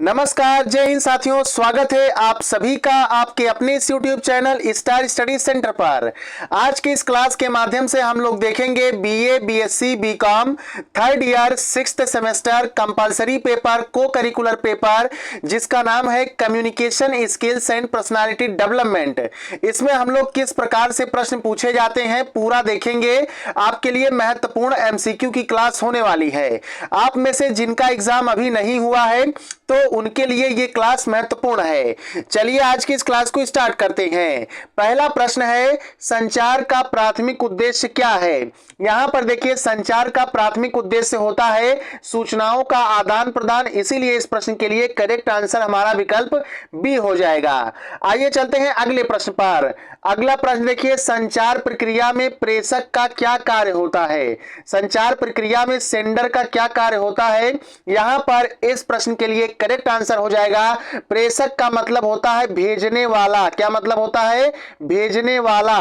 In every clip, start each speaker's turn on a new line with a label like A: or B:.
A: नमस्कार, जय हिंद साथियों। स्वागत है आप सभी का आपके अपने इस YouTube channel star study centre पर। आज की इस क्लास के माध्यम से हम लोग देखेंगे BA, BSc, BCom third year 6th semester compulsory paper, cocurricular paper, जिसका नाम है communication skills and personality development. इसमें हम लोग किस प्रकार से प्रश्न पूछे जाते हैं पूरा देखेंगे। आपके लिए महत्वपूर्ण MCQ की क्लास होने वाली है। आप में से जिनका एग्जाम अभी नहीं हुआ है तो उनके लिए ये क्लास महत्वपूर्ण है। चलिए आज की इस क्लास को स्टार्ट करते हैं। पहला प्रश्न है, संचार का प्राथमिक उद्देश्य क्या है। यहां पर देखिए, संचार का प्राथमिक उद्देश्य होता है सूचनाओं का आदान प्रदान, इसीलिए इस प्रश्न के लिए करेक्ट आंसर हमारा विकल्प बी हो जाएगा। आइए चलते हैं अगले प्रश्न पर। अगला प्रश्न देखिए, संचार प्रक्रिया में प्रेषक का क्या कार्य होता है। संचार प्रक्रिया में सेंडर का क्या कार्य होता है। यहां पर इस प्रश्न के लिए करेक्ट आंसर हो जाएगा, प्रेषक का मतलब होता है भेजने वाला। क्या मतलब होता है? भेजने वाला।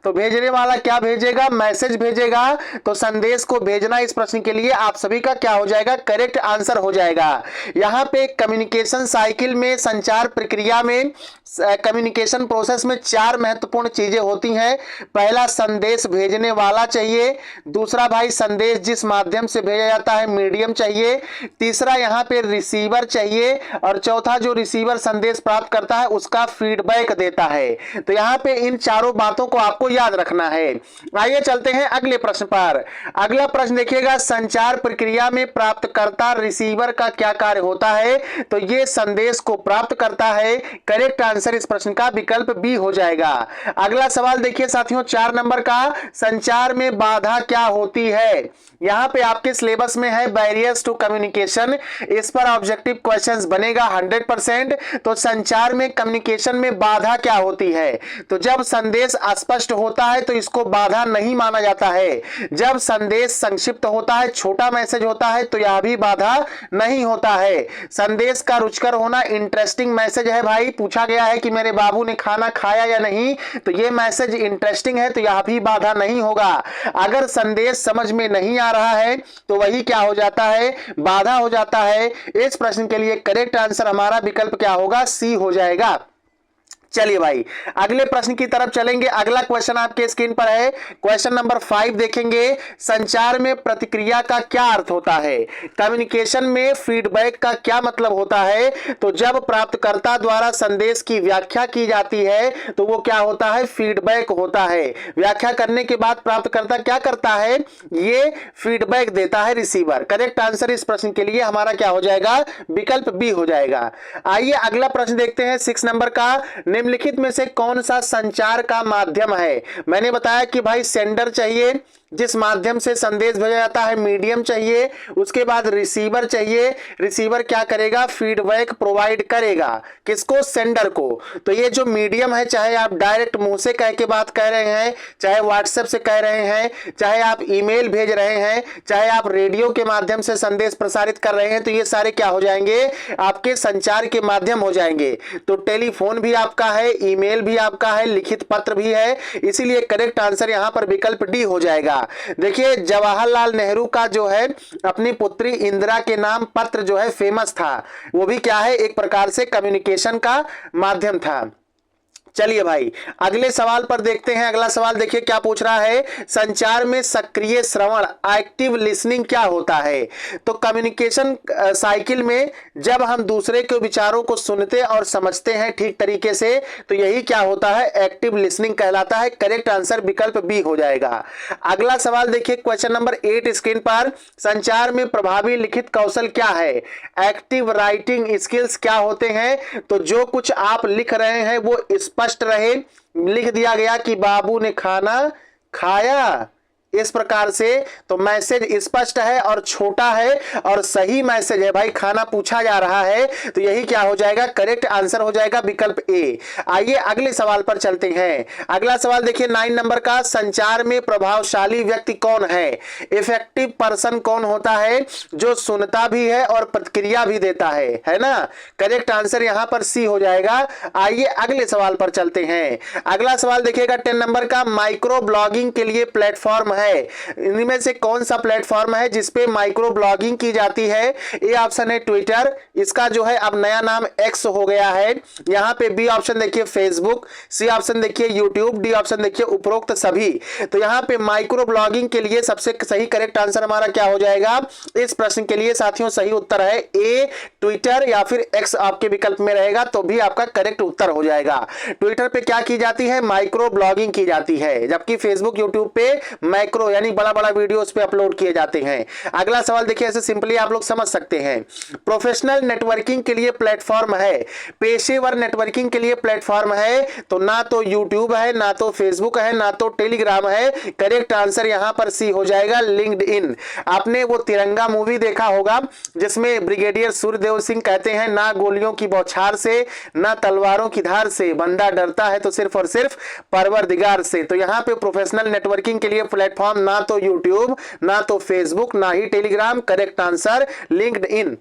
A: तो भेजने वाला क्या भेजेगा? मैसेज भेजेगा। तो संदेश को भेजना इस प्रश्न के लिए आप सभी का क्या हो जाएगा? करेक्ट आंसर हो जाएगा। यहां पे कम्युनिकेशन साइकिल में, संचार प्रक्रिया में, कम्युनिकेशन प्रोसेस में चार महत्वपूर्ण चीजें होती हैं। पहला, संदेश भेजने वाला चाहिए। दूसरा भाई, संदेश जिस माध्यम से भेजा जाता है मीडियम चाहिए। तीसरा, यहां पे रिसीवर चाहिए। और चौथा, जो रिसीवर संदेश प्राप्त करता है उसका फीडबैक देता है। तो यहां पे इन चारों बातों को आपको याद रखना है। आइए चलते हैं अगले प्रश्न पर। अगला प्रश्न देखिएगा, संचार प्रक्रिया में प्राप्तकर्ता रिसीवर का क्या कार्य होता है। तो ये संदेश को प्राप्त करता है। करेक्ट आंसर इस प्रश्न का विकल्प बी हो जाएगा। अगला सवाल देखिए साथियों, 4 नंबर का, संचार में बाधा क्या होती है। यहां पे आपके सिलेबस में है बैरियर्स टू कम्युनिकेशन। इस पर ऑब्जेक्टिव क्वेश्चंस बनेगा 100%। तो संचार में, कम्युनिकेशन में बाधा क्या होती है। तो जब संदेश अस्पष्ट होता है तो इसको बाधा नहीं माना जाता है। जब संदेश संक्षिप्त होता है, छोटा मैसेज होता है, तो यह भी बाधा नहीं होता है। संदेश का रुचिकर होना, इंटरेस्टिंग मैसेज है भाई, पूछा गया है कि मेरे बाबू ने खाना खाया या नहीं, तो यह मैसेज इंटरेस्टिंग है, तो यह भी बाधा नहीं होगा। अगर संदेश समझ में नहीं आ रहा है तो वही क्या हो जाता है? बाधा हो जाता है। इस प्रश्न के लिए करेक्ट आंसर हमारा विकल्प क्या होगा? सी हो जाएगा। चलिए भाई अगले प्रश्न की तरफ चलेंगे। अगला क्वेश्चन आपके स्क्रीन पर है, क्वेश्चन नंबर 5 देखेंगे। संचार में प्रतिक्रिया का क्या अर्थ होता है। कम्युनिकेशन में फीडबैक का क्या मतलब होता है। तो जब प्राप्तकर्ता द्वारा संदेश की व्याख्या की जाती है तो वो क्या होता है? फीडबैक होता है। व्याख्या करने के बाद प्राप्तकर्ता क्या करता है? ये फीडबैक देता है रिसीवर। करेक्ट आंसर इस प्रश्न के लिए हमारा क्या हो जाएगा? विकल्प बी हो जाएगा। आइए अगला प्रश्न देखते हैं, 6 नंबर का, निम्नलिखित में से कौन सा संचार का माध्यम है। मैंने बताया कि भाई सेंडर चाहिए जिस माध्यम से संदेश भेजा जाता है, मीडियम चाहिए, उसके बाद रिसीवर चाहिए। रिसीवर क्या करेगा? फीडबैक प्रोवाइड करेगा। किसको? सेंडर को। तो ये जो मीडियम है, चाहे आप डायरेक्ट मुंह से कह के बात कह रहे हैं, चाहे व्हाट्सएप से कह रहे हैं, चाहे आप ईमेल भेज रहे हैं, चाहे आप रेडियो के माध्यम से संदेश प्रसारित कर रहे हैं, तो ये सारे क्या हो जाएंगे? आपके संचार के माध्यम हो जाएंगे। तो टेलीफोन भी आपका है, ईमेल भी आपका है, लिखित पत्र भी है, इसीलिए करेक्ट आंसर यहां पर विकल्प डी हो जाएगा। देखिए, जवाहरलाल नेहरू का जो है अपनी पुत्री इंदिरा के नाम पत्र जो है फेमस था, वो भी क्या है? एक प्रकार से कम्युनिकेशन का माध्यम था। चलिए भाई अगले सवाल पर देखते हैं। अगला सवाल देखिए क्या पूछ रहा है, संचार में सक्रिय श्रवण, एक्टिव लिसनिंग क्या होता है। तो कम्युनिकेशन साइकिल में जब हम दूसरे के विचारों को सुनते और समझते हैं ठीक तरीके से, तो यही क्या होता है? एक्टिव लिसनिंग कहलाता है। करेक्ट आंसर विकल्प बी हो जाएगा। अगला सवाल देखिए क्वेश्चन नंबर 8 स्क्रीन पर, संचार में प्रभावी लिखित कौशल क्या है। एक्टिव राइटिंग स्किल्स क्या होते हैं। तो जो कुछ आप लिख रहे हैं वो स्पष्ट रहे। लिख दिया गया कि बाबू ने खाना खाया, इस प्रकार से, तो मैसेज स्पष्ट है और छोटा है और सही मैसेज है भाई, खाना पूछा जा रहा है, तो यही क्या हो जाएगा? करेक्ट आंसर हो जाएगा विकल्प ए। आइए अगले सवाल पर चलते हैं। अगला सवाल देखिए 9 नंबर का, संचार में प्रभावशाली व्यक्ति कौन है। इफेक्टिव पर्सन कौन होता है? जो सुनता भी है और प्रतिक्रिया भी देता है ना। करेक्ट आंसर यहां पर सी हो जाएगा। आइए अगले सवाल पर चलते हैं। अगला सवाल देखिएगा 10 नंबर का, माइक्रो ब्लॉगिंग के लिए प्लेटफॉर्म है, इनमें से कौन सा प्लेटफॉर्म है जिसपे माइक्रो ब्लॉगिंग की जाती है? ए ऑप्शन है ट्विटर, इसका जो है अब नया नाम एक्स हो गया है। यहाँ पे बी ऑप्शन देखिए फेसबुक, सी ऑप्शन देखिए यूट्यूब, डी ऑप्शन देखिए उपरोक्त सभी। तो यहाँ पे माइक्रो ब्लॉगिंग के लिए सबसे सही करेक्ट आंसर हमारा क्या हो जाएगा इस प्रश्न के लिए साथियों? सही उत्तर है ए ट्विटर या फिर एक्स आपके विकल्प में रहेगा तो भी आपका करेक्ट उत्तर हो जाएगा। ट्विटर पे क्या की जाती है? माइक्रो ब्लॉगिंग की जाती है, जबकि फेसबुक यूट्यूब पे मैक्रो यानी बड़ा बड़ा वीडियो उस पे अपलोड किए जाते हैं। अगला सवाल देखिए, ऐसे सिंपली आप लोग समझ सकते हैं। प्रोफेशनल नेटवर्किंग के लिए प्लेटफॉर्म है, पेशेवर नेटवर्किंग के लिए प्लेटफॉर्म है, तो ना तो यूट्यूब है, ना तो फेसबुक है, ना तो टेलीग्राम है। करेक्ट आंसर यहां पर सी हो जाएगा लिंक्डइन। आपने वो तिरंगा मूवी देखा होगा जिसमें ब्रिगेडियर सूर्यदेव सिंह कहते हैं, ना गोलियों की बौछार से ना तलवारों की धार से, बंदा डरता है तो सिर्फ और सिर्फ परवरदिगार से। तो यहाँ पे प्रोफेशनल नेटवर्किंग के लिए प्लेटफॉर्म ना तो यूट्यूब, ना तो फेसबुक, ना ही टेलीग्राम। Correct answer LinkedIn.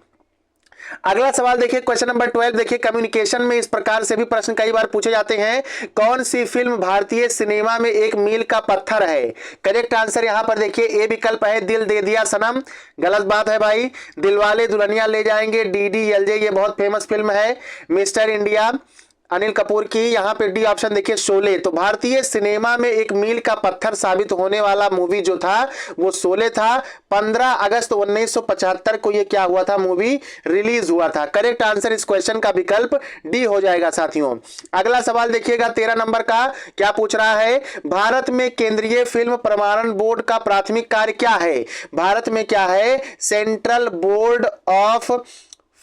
A: अगला सवाल देखिए, क्वेश्चन नंबर 12 देखिए, कम्युनिकेशन में इस प्रकार से भी प्रश्न कई बार पूछे जाते हैं। कौन सी फिल्म भारतीय सिनेमा में एक मील का पत्थर है? करेक्ट आंसर यहां पर देखिए ए विकल्प है दिल दे दिया सनम। गलत बात है भाई। दिलवाले दुल्हनिया ले जाएंगे, DDLJ ये बहुत फेमस फिल्म है। मिस्टर इंडिया अनिल कपूर की। यहाँ पे डी ऑप्शन देखिए शोले। तो भारतीय सिनेमा में एक मील का पत्थर साबित होने वाला मूवी जो था वो शोले था। 15 अगस्त 1975 को ये क्या हुआ था? मूवी रिलीज हुआ था। करेक्ट आंसर इस क्वेश्चन का विकल्प डी हो जाएगा साथियों। अगला सवाल देखिएगा 13 नंबर का, क्या पूछ रहा है? भारत में केंद्रीय फिल्म प्रमाणन बोर्ड का प्राथमिक कार्य क्या है? भारत में क्या है? Central board of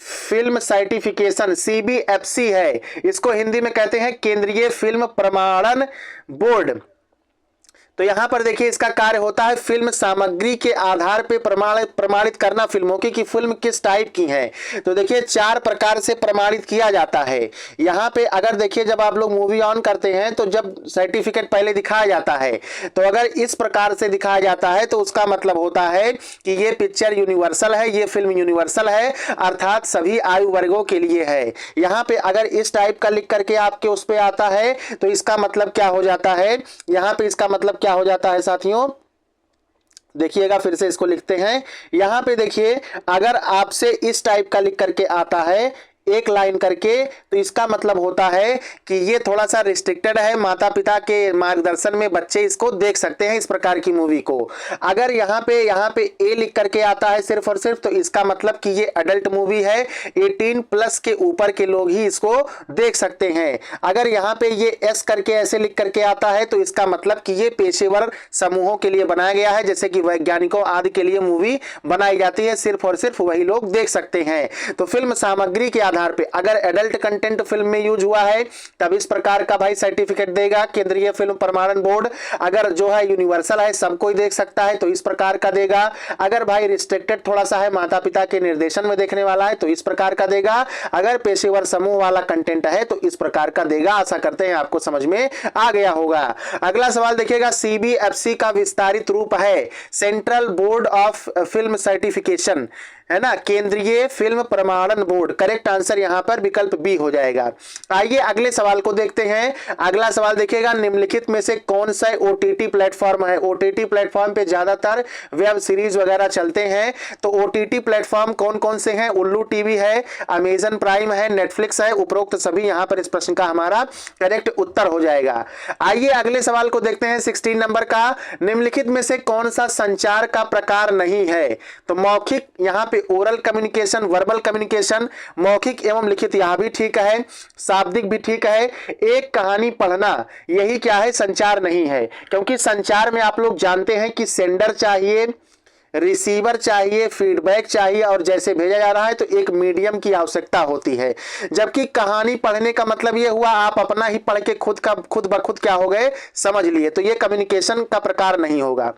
A: film certification, CBFC है। इसको हिंदी में कहते हैं केंद्रीय फिल्म प्रमाणन बोर्ड। तो यहां पर देखिए इसका कार्य होता है फिल्म सामग्री के आधार पे प्रमाणित करना फिल्मों की कि फिल्म किस टाइप की है। तो देखिए 4 प्रकार से प्रमाणित किया जाता है। यहां पे अगर देखिए जब आप लोग मूवी ऑन करते हैं तो जब सर्टिफिकेट पहले दिखाया जाता है, तो अगर इस प्रकार से दिखाया जाता है तो उसका मतलब होता है कि ये पिक्चर यूनिवर्सल है, ये फिल्म यूनिवर्सल है, अर्थात सभी आयु वर्गों के लिए है। यहाँ पे अगर इस टाइप का लिख करके आपके उस पे आता है तो इसका मतलब क्या हो जाता है? यहाँ पे इसका मतलब क्या हो जाता है साथियों? देखिएगा फिर से इसको लिखते हैं। यहां पे देखिए अगर आपसे इस टाइप का लिख करके आता है एक लाइन करके, तो इसका मतलब होता है कि ये थोड़ा सा रिस्ट्रिक्टेड है, माता पिता के मार्गदर्शन में बच्चे इसको देख सकते हैं इस प्रकार की मूवी को। अगर यहाँ पे ए लिख करके आता है सिर्फ और सिर्फ, तो इसका मतलब कि ये अडल्ट मूवी है, 18 प्लस के ऊपर के लोग ही इसको देख सकते हैं। अगर यहाँ पे ये एस करके ऐसे लिख करके आता है तो इसका मतलब कि ये पेशेवर समूहों के लिए बनाया गया है, जैसे कि वैज्ञानिकों आदि के लिए मूवी बनाई जाती है, सिर्फ और सिर्फ वही लोग देख सकते हैं। तो फिल्म सामग्री के आधार पे अगर एडल्ट कंटेंट फिल्म में यूज हुआ है तब इस प्रकार का भाई सर्टिफिकेट देगा केंद्रीय फिल्म प्रमाणन बोर्ड। अगर जो है यूनिवर्सल है, सब कोई देख सकता है, तो इस प्रकार का देगा। अगर भाई रिस्ट्रिक्टेड थोड़ा सा है, माता पिता के निर्देशन में देखने वाला है, तो इस प्रकार का देगा। अगर पेशेवर समूह वाला कंटेंट है तो इस प्रकार का देगा। आशा करते हैं आपको समझ में आ गया होगा। अगला सवाल देखिएगा, CBFC का विस्तारित रूप है central board of film certification, है ना, केंद्रीय फिल्म प्रमाणन बोर्ड। करेक्ट आंसर यहां पर विकल्प बी हो जाएगा। आइए अगले सवाल को देखते हैं। अगला सवाल देखिएगा, निम्नलिखित में से कौन सा OTT प्लेटफॉर्म है? OTT प्लेटफॉर्म पे ज्यादातर वेब सीरीज वगैरह चलते हैं। तो OTT प्लेटफॉर्म कौन कौन से हैं? उल्लू टीवी है, अमेजन प्राइम है, नेटफ्लिक्स है, उपरोक्त सभी। यहां पर इस प्रश्न का हमारा करेक्ट उत्तर हो जाएगा। आइए अगले सवाल को देखते हैं 16 नंबर का, निम्नलिखित में से कौन सा संचार का प्रकार नहीं है? तो मौखिक, यहां पे ओरल कम्युनिकेशन, वर्बल कम्युनिकेशन, मौखिक एवं लिखित, यह भी ठीक है, शाब्दिक भी ठीक है। एक कहानी पढ़ना, यही क्या है? संचार नहीं है, क्योंकि संचार में आप लोग जानते हैं कि सेंडर चाहिए, रिसीवर चाहिए, फीडबैक चाहिए, और जैसे भेजा जा रहा है तो एक मीडियम की आवश्यकता होती है। जबकि कहानी पढ़ने का मतलब यह हुआ आप अपना ही पढ़ के खुद ब खुद क्या हो गए, समझ लिए, तो यह कम्युनिकेशन का प्रकार नहीं होगा।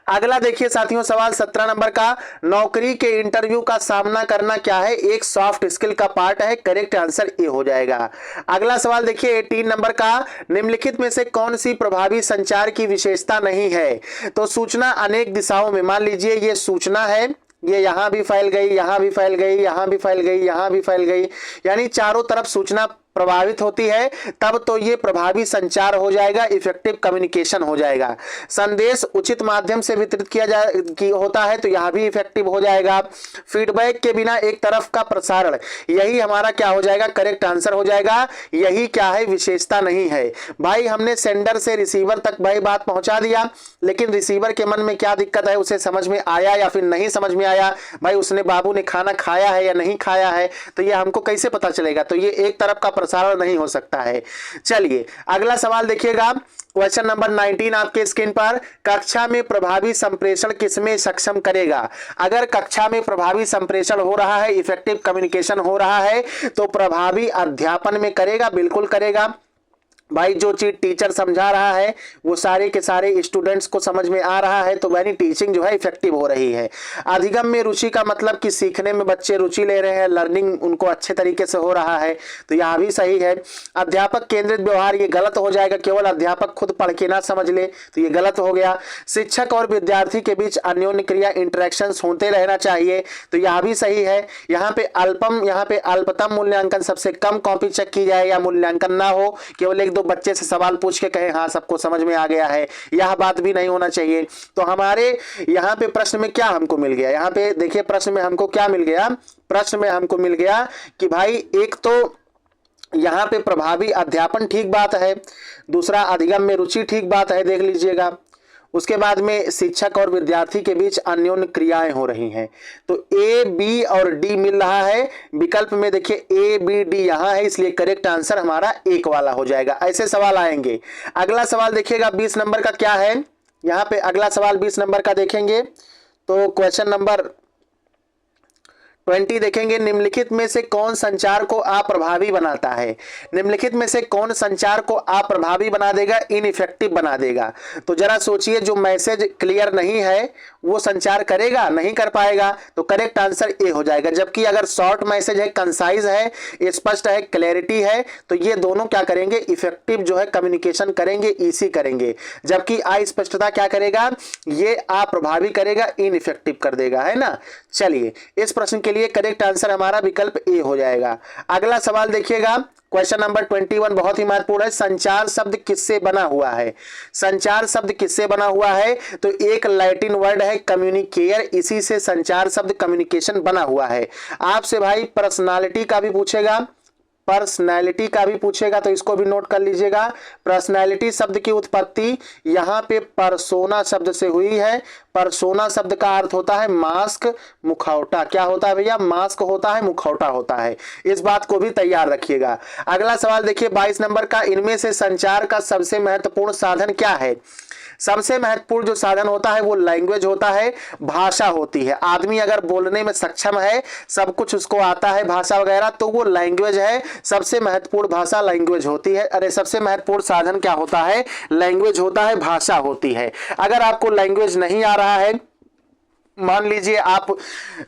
A: अगला देखिए साथियों सवाल 17 नंबर का, नौकरी के इंटरव्यू का सामना करना क्या है? एक सॉफ्ट स्किल का पार्ट है। करेक्ट आंसर ए हो जाएगा। अगला सवाल देखिए 18 नंबर का, निम्नलिखित में से कौन सी प्रभावी संचार की विशेषता नहीं है? तो सूचना अनेक दिशाओं में, मान लीजिए ये सूचना है, ये यहां भी फैल गई, यहां भी फैल गई, यहां भी फैल गई, यहां भी फैल गई, यानी चारों तरफ सूचना प्रभावित होती है तब तो ये प्रभावी संचार हो जाएगा, इफेक्टिव कम्युनिकेशन हो जाएगा। संदेश उचित माध्यम से वितरित किया होता है तो यह भी इफेक्टिव हो जाएगा। फीडबैक के बिना एक तरफ का प्रसारण, यही हमारा क्या हो जाएगा, करेक्ट आंसर हो जाएगा। यही क्या है, विशेषता नहीं है। भाई हमने सेंडर से रिसीवर तक भाई बात पहुंचा दिया, लेकिन रिसीवर के मन में क्या दिक्कत है, उसे समझ में आया या फिर नहीं समझ में आया, भाई उसने बाबू ने खाना खाया है या नहीं खाया है, तो ये हमको कैसे पता चलेगा। तो ये एक तरफ का प्रसारण नहीं हो सकता है। चलिए अगला सवाल देखिएगा, क्वेश्चन नंबर 19 आपके स्क्रीन पर। कक्षा में प्रभावी संप्रेषण किसमें सक्षम करेगा। अगर कक्षा में प्रभावी संप्रेषण हो रहा है, इफेक्टिव कम्युनिकेशन हो रहा है, तो प्रभावी अध्यापन में करेगा, बिल्कुल करेगा। भाई जो चीज टीचर समझा रहा है वो सारे के सारे स्टूडेंट्स को समझ में आ रहा है, तो यानी टीचिंग जो है इफेक्टिव हो रही है। अधिगम में रुचि का मतलब कि सीखने में बच्चे रुचि ले रहे हैं, लर्निंग उनको अच्छे तरीके से हो रहा है, तो यह भी सही है। अध्यापक केंद्रित व्यवहार, ये गलत हो जाएगा, केवल अध्यापक खुद पढ़ के ना समझ ले तो ये गलत हो गया। शिक्षक और विद्यार्थी के बीच अन्योन्य क्रिया इंटरेक्शन होते रहना चाहिए, तो यह भी सही है। यहाँ पे अल्पतम मूल्यांकन, सबसे कम कॉपी चेक की जाए या मूल्यांकन ना हो, केवल एक बच्चे से सवाल पूछ के कहे हाँ सबको समझ में आ गया है, यह बात भी नहीं होना चाहिए। तो हमारे यहाँ पे प्रश्न में क्या हमको मिल गया, यहाँ पे देखिए प्रश्न में हमको क्या मिल गया, प्रश्न में हमको मिल गया कि भाई एक तो यहाँ पे प्रभावी अध्यापन ठीक बात है, दूसरा अधिगम में रुचि ठीक बात है, देख लीजिएगा। उसके बाद में शिक्षक और विद्यार्थी के बीच अन्योन्य क्रियाएं हो रही हैं, तो ए बी और डी मिल रहा है। विकल्प में देखिए ए बी डी यहाँ है, इसलिए करेक्ट आंसर हमारा एक वाला हो जाएगा। ऐसे सवाल आएंगे। अगला सवाल देखिएगा 20 नंबर का क्या है, यहाँ पे अगला सवाल 20 नंबर का देखेंगे तो क्वेश्चन नंबर 20 देखेंगे। निम्नलिखित में से कौन संचार को अप्रभावी बनाता है। निम्नलिखित में से कौन संचार को अप्रभावी बना देगा, इनइफेक्टिव बना देगा। तो जरा सोचिए, जो मैसेज क्लियर नहीं है वो संचार करेगा, नहीं कर पाएगा, तो करेक्ट आंसर ए हो जाएगा। जबकि अगर शॉर्ट मैसेज है, कंसाइज है, स्पष्ट है, क्लैरिटी है, तो ये दोनों क्या करेंगे, इफेक्टिव जो है कम्युनिकेशन करेंगे, ईसी करेंगे। जबकि अस्पष्टता क्या करेगा, ये अप्रभावी करेगा, इनइफेक्टिव कर देगा, है ना। चलिए इस प्रश्न के लिए करेक्ट आंसर हमारा विकल्प ए हो जाएगा। अगला सवाल देखिएगा, क्वेश्चन नंबर 21 बहुत ही महत्वपूर्ण है। संचार शब्द किससे बना हुआ है। संचार शब्द किससे बना हुआ है, तो एक लैटिन वर्ड है कम्युनिकेयर, इसी से संचार शब्द कम्युनिकेशन बना हुआ है। आपसे भाई पर्सनालिटी का भी पूछेगा, पर्सनैलिटी का भी पूछेगा, तो इसको भी नोट कर लीजिएगा। पर्सनैलिटी शब्द की उत्पत्ति यहाँ पे परसोना शब्द से हुई है। परसोना शब्द का अर्थ होता है मास्क, मुखौटा। क्या होता है भैया, मास्क होता है, मुखौटा होता है। इस बात को भी तैयार रखिएगा। अगला सवाल देखिए 22 नंबर का। इनमें से संचार का सबसे महत्वपूर्ण साधन क्या है। सबसे महत्वपूर्ण जो साधन होता है वो लैंग्वेज होता है, भाषा होती है। आदमी अगर बोलने में सक्षम है, सब कुछ उसको आता है भाषा वगैरह, तो वो लैंग्वेज है। सबसे महत्वपूर्ण भाषा लैंग्वेज होती है। अरे सबसे महत्वपूर्ण साधन क्या होता है, लैंग्वेज होता है, भाषा होती है। अगर आपको लैंग्वेज नहीं आ रहा है, मान लीजिए आप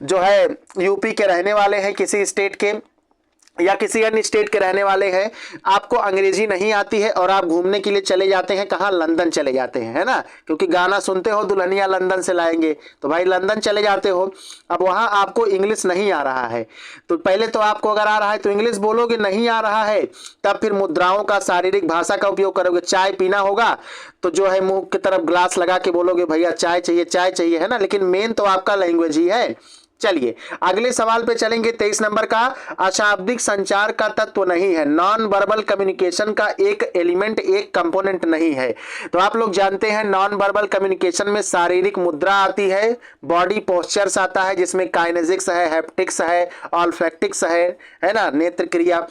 A: जो है यूपी के रहने वाले हैं, किसी स्टेट के या किसी अन्य स्टेट के रहने वाले हैं, आपको अंग्रेजी नहीं आती है और आप घूमने के लिए चले जाते हैं, कहाँ, लंदन चले जाते हैं, है ना। क्योंकि गाना सुनते हो दुल्हनिया लंदन से लाएंगे, तो भाई लंदन चले जाते हो। अब वहाँ आपको इंग्लिश नहीं आ रहा है, तो पहले तो आपको अगर आ रहा है तो इंग्लिश बोलोगे, नहीं आ रहा है तब फिर मुद्राओं का, शारीरिक भाषा का उपयोग करोगे। चाय पीना होगा तो जो है मुंह की तरफ ग्लास लगा के बोलोगे भैया चाय चाहिए, चाय चाहिए, है ना। लेकिन मेन तो आपका लैंग्वेज ही है। चलिए अगले सवाल पे चलेंगे 23 नंबर का। अशाब्दिक संचार का तत्व नहीं है, नॉन वर्बल कम्युनिकेशन का एक एलिमेंट, एक कंपोनेंट नहीं है। तो आप लोग जानते हैं नॉन वर्बल कम्युनिकेशन में शारीरिक मुद्रा आती है, बॉडी पोस्चर्स आता है, जिसमें काइनेसिक्स है, हैप्टिक्स है, ऑल्फैक्टिक्स है ना, नेत्र क्रिया,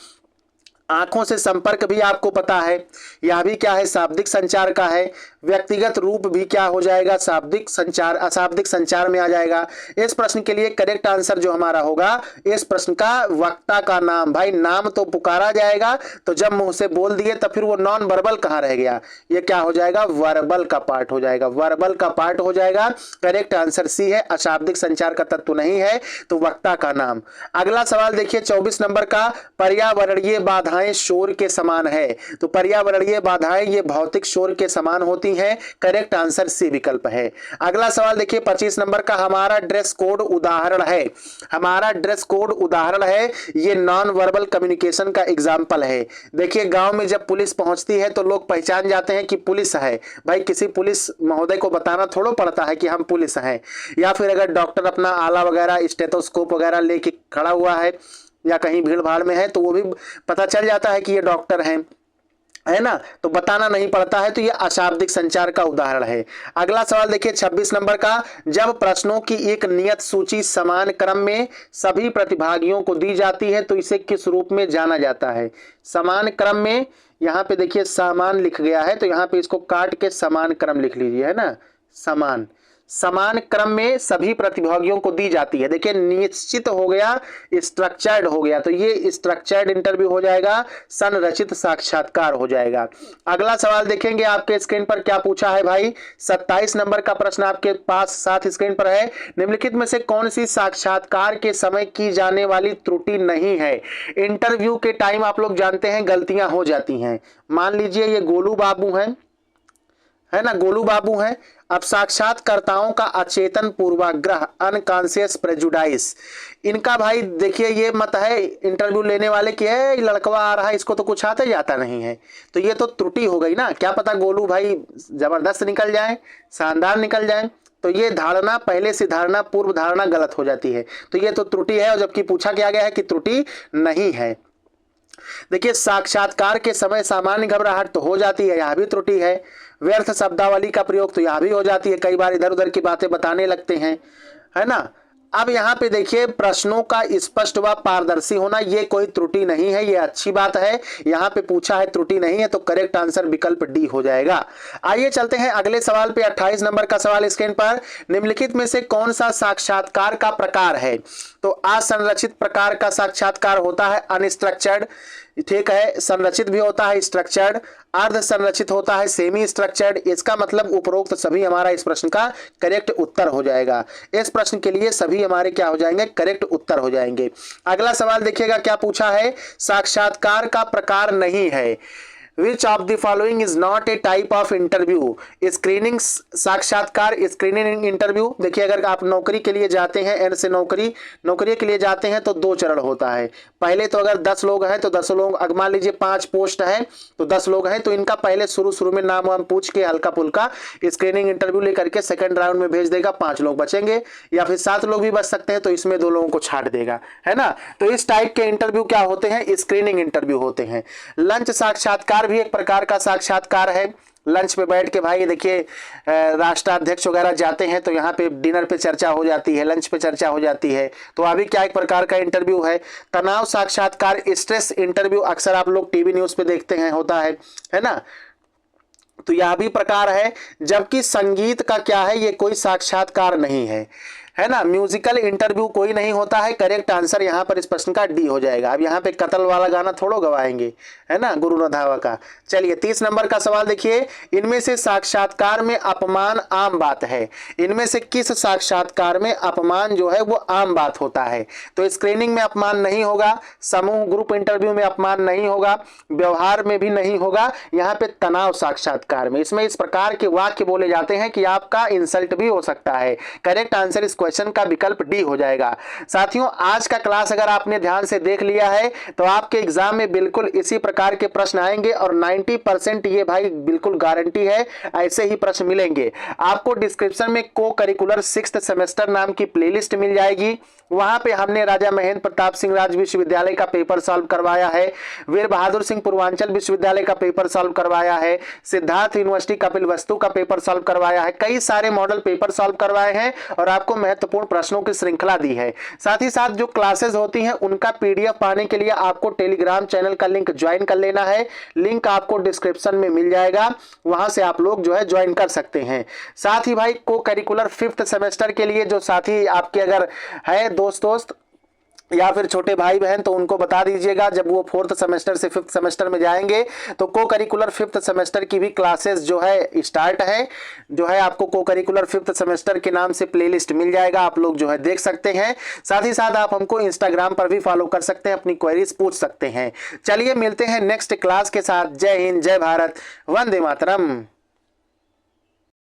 A: आंखों से संपर्क भी आपको पता है, यह भी क्या है, शाब्दिक संचार का है। व्यक्तिगत रूप भी क्या हो जाएगा, शाब्दिक संचार, अशाब्दिक संचार में आ जाएगा। इस प्रश्न के लिए करेक्ट आंसर जो हमारा होगा, इस प्रश्न का वक्ता का नाम। भाई नाम तो पुकारा जाएगा, तो जब मुंह से बोल दिए तो फिर वो नॉन वर्बल कहाँ रह गया, ये क्या हो जाएगा, वर्बल का पार्ट हो जाएगा, वर्बल का पार्ट हो जाएगा। करेक्ट आंसर सी है, अशाब्दिक संचार का तत्व नहीं है, तो वक्ता का नाम। अगला सवाल देखिए 24 नंबर का। पर्यावरणीय बाधाएं बाधाएं शोर के समान है। तो पर्यावरणीय बाधाएं ये भौतिक शोर के समान होती हैं। करेक्ट आंसर सी विकल्प है। अगला सवाल देखिए 25 नंबर का, हमारा ड्रेस कोड उदाहरण है। हमारा ड्रेस कोड उदाहरण है, ये नॉन वर्बल कम्युनिकेशन का एग्जाम्पल है। देखिए गांव में जब पुलिस पहुंचती है तो लोग पहचान जाते हैं कि पुलिस है। भाई किसी पुलिस महोदय को बताना थोड़ा पड़ता है कि हम पुलिस हैं। या फिर अगर डॉक्टर अपना आला वगैरह स्टेथोस्कोप वगैरह लेके खड़ा हुआ है या कहीं भीड़ भाड़ में है तो वो भी पता चल जाता है कि ये डॉक्टर हैं, है ना, तो बताना नहीं पड़ता है। तो ये अशाब्दिक संचार का उदाहरण है। अगला सवाल देखिए 26 नंबर का, जब प्रश्नों की एक नियत सूची समान क्रम में सभी प्रतिभागियों को दी जाती है तो इसे किस रूप में जाना जाता है? समान क्रम में, यहाँ पे देखिए सामान लिख गया है तो यहाँ पे इसको काट के समान क्रम लिख लीजिए, है ना, समान क्रम में सभी प्रतिभागियों को दी जाती है। देखिए निश्चित हो गया, स्ट्रक्चर्ड हो गया, तो ये स्ट्रक्चर्ड इंटरव्यू हो जाएगा, संरचित साक्षात्कार हो जाएगा। अगला सवाल देखेंगे आपके स्क्रीन पर क्या पूछा है भाई, 27 नंबर का प्रश्न आपके पास साथ स्क्रीन पर है। निम्नलिखित में से कौन सी साक्षात्कार के समय की जाने वाली त्रुटि नहीं है? इंटरव्यू के टाइम आप लोग जानते हैं गलतियां हो जाती हैं। मान लीजिए ये गोलू बाबू हैं, है ना, गोलू बाबू हैं। अब साक्षात्कर्ताओं का अचेतन पूर्वाग्रह, अनकॉन्शियस प्रेजुडाइस, इनका भाई देखिए ये मत है इंटरव्यू लेने वाले की है लड़कवा आ रहा है इसको तो कुछ आता जाता नहीं है, तो ये तो त्रुटि हो गई ना। क्या पता गोलू भाई जबरदस्त निकल जाए, शानदार निकल जाए, तो ये धारणा, पहले से धारणा, पूर्व धारणा गलत हो जाती है, तो ये तो त्रुटि है। और जबकि पूछा क्या गया है कि त्रुटि नहीं है। देखिए साक्षात्कार के समय सामान्य घबराहट तो हो जाती है, यह भी त्रुटि है। व्यर्थ शब्दावली का प्रयोग तो यह भी हो जाती है, कई बार इधर उधर की बातें बताने लगते हैं, है ना। अब यहाँ पे देखिए प्रश्नों का स्पष्ट व पारदर्शी होना, ये कोई त्रुटि नहीं है, ये अच्छी बात है। यहाँ पे पूछा है त्रुटि नहीं है, तो करेक्ट आंसर विकल्प डी हो जाएगा। आइए चलते हैं अगले सवाल पे, 28 नंबर का सवाल स्क्रीन पर, निम्नलिखित में से कौन सा साक्षात्कार का प्रकार है? तो असंरचित प्रकार का साक्षात्कार होता है अनस्ट्रक्चर्ड, ठीक है, संरचित भी होता है स्ट्रक्चर्ड, अर्ध संरचित होता है सेमी स्ट्रक्चर्ड। इसका मतलब उपरोक्त सभी हमारा इस प्रश्न का करेक्ट उत्तर हो जाएगा। इस प्रश्न के लिए सभी हमारे क्या हो जाएंगे, करेक्ट उत्तर हो जाएंगे। अगला सवाल देखिएगा क्या पूछा है, साक्षात्कार का प्रकार नहीं है। Which of the following is not a type of interview? Screening साक्षात्कार, स्क्रीनिंग इंटरव्यू। देखिए अगर आप नौकरी के लिए जाते हैं, एन से नौकरी के लिए जाते हैं तो 2 चरण होता है। पहले तो अगर 10 लोग हैं तो 10 लोग, अगर मान लीजिए 5 पोस्ट है तो 10 लोग हैं, तो इनका पहले शुरू में नाम वाम पूछ के हल्का फुल्का स्क्रीनिंग इंटरव्यू लेकर के सेकंड राउंड में भेज देगा, 5 लोग बचेंगे, या फिर 7 लोग भी बच सकते हैं, तो इसमें 2 लोगों को छाट देगा, है ना। तो इस टाइप के इंटरव्यू क्या होते हैं, स्क्रीनिंग इंटरव्यू होते हैं। लंच साक्षात्कार भी एक प्रकार का साक्षात्कार है। लंच पे बैठ के भाई देखिए राष्ट्राध्यक्ष वगैरह जाते हैं तो यहाँ पे डिनर पे चर्चा हो जाती है, लंच पे चर्चा हो जाती है, तो अभी क्या एक प्रकार का इंटरव्यू है। तनाव साक्षात्कार, स्ट्रेस इंटरव्यू अक्सर आप लोग टीवी न्यूज़ पे देखते हैं, होता है ना, तो यह भी प्रकार है। जबकि संगीत का क्या है, ये कोई साक्षात्कार नहीं है ना। म्यूजिकल इंटरव्यू कोई नहीं होता है। करेक्ट आंसर यहाँ पर इस प्रश्न का डी हो जाएगा। अब यहाँ पे कत्ल वाला गाना थोड़ा गवाएंगे, है ना, गुरु रंधावा का। चलिए 30 नंबर का सवाल देखिए, इनमें से साक्षात्कार में अपमान आम बात है। इनमें से किस साक्षात्कार में अपमान जो है वो आम बात होता है? तो स्क्रीनिंग में अपमान नहीं होगा, समूह ग्रुप इंटरव्यू में अपमान नहीं होगा, व्यवहार में भी नहीं होगा, यहाँ पे तनाव साक्षात्कार में। इसमें इस प्रकार के वाक्य बोले जाते हैं कि आपका इंसल्ट भी हो सकता है। करेक्ट आंसर इस क्वेश्चन का विकल्प डी हो जाएगा। साथियों आज का क्लास अगर आपने ध्यान से देख लिया है तो आपके एग्जाम में बिल्कुल इसी प्रकार के प्रश्न आएंगे और 90% ये भाई बिल्कुल गारंटी है, ऐसे ही प्रश्न मिलेंगे। आपको डिस्क्रिप्शन में को करिकुलर 6th सेमेस्टर नाम की प्लेलिस्ट मिल जाएगी। वहां पे हमने राजा महेंद्र प्रताप सिंह राज विश्वविद्यालय का पेपर सॉल्व करवाया है, वीर बहादुर सिंह पूर्वांचल विश्वविद्यालय का पेपर सॉल्व करवाया है, सिद्धार्थ यूनिवर्सिटी कपिलवस्तु का पेपर सॉल्व करवाया है, कई सारे मॉडल पेपर सॉल्व करवाए हैं और आपको महत्वपूर्ण प्रश्नों की श्रृंखला दी है। साथ ही साथ जो क्लासेस होती हैं उनका पीडीएफ पाने के लिए आपको टेलीग्राम चैनल का लिंक ज्वाइन कर लेना है। लिंक आपको डिस्क्रिप्शन में मिल जाएगा, वहां से आप लोग जो है ज्वाइन कर सकते हैं। साथ ही भाई को करिकुलर 5th सेमेस्टर के लिए जो साथी आपके अगर है दोस्त या फिर छोटे भाई बहन तो उनको बता दीजिएगा, जब वो 4th सेमेस्टर से 5th सेमेस्टर में जाएंगे तो को करिकुलर 5th सेमेस्टर की भी क्लासेस जो है स्टार्ट है, जो है आपको को करिकुलर 5th सेमेस्टर के नाम से प्लेलिस्ट मिल जाएगा, आप लोग जो है देख सकते हैं। साथ ही साथ आप हमको इंस्टाग्राम पर भी फॉलो कर सकते हैं, अपनी क्वेरीज पूछ सकते हैं। चलिए मिलते हैं नेक्स्ट क्लास के साथ। जय हिंद, जय भारत, वंदे मातरम।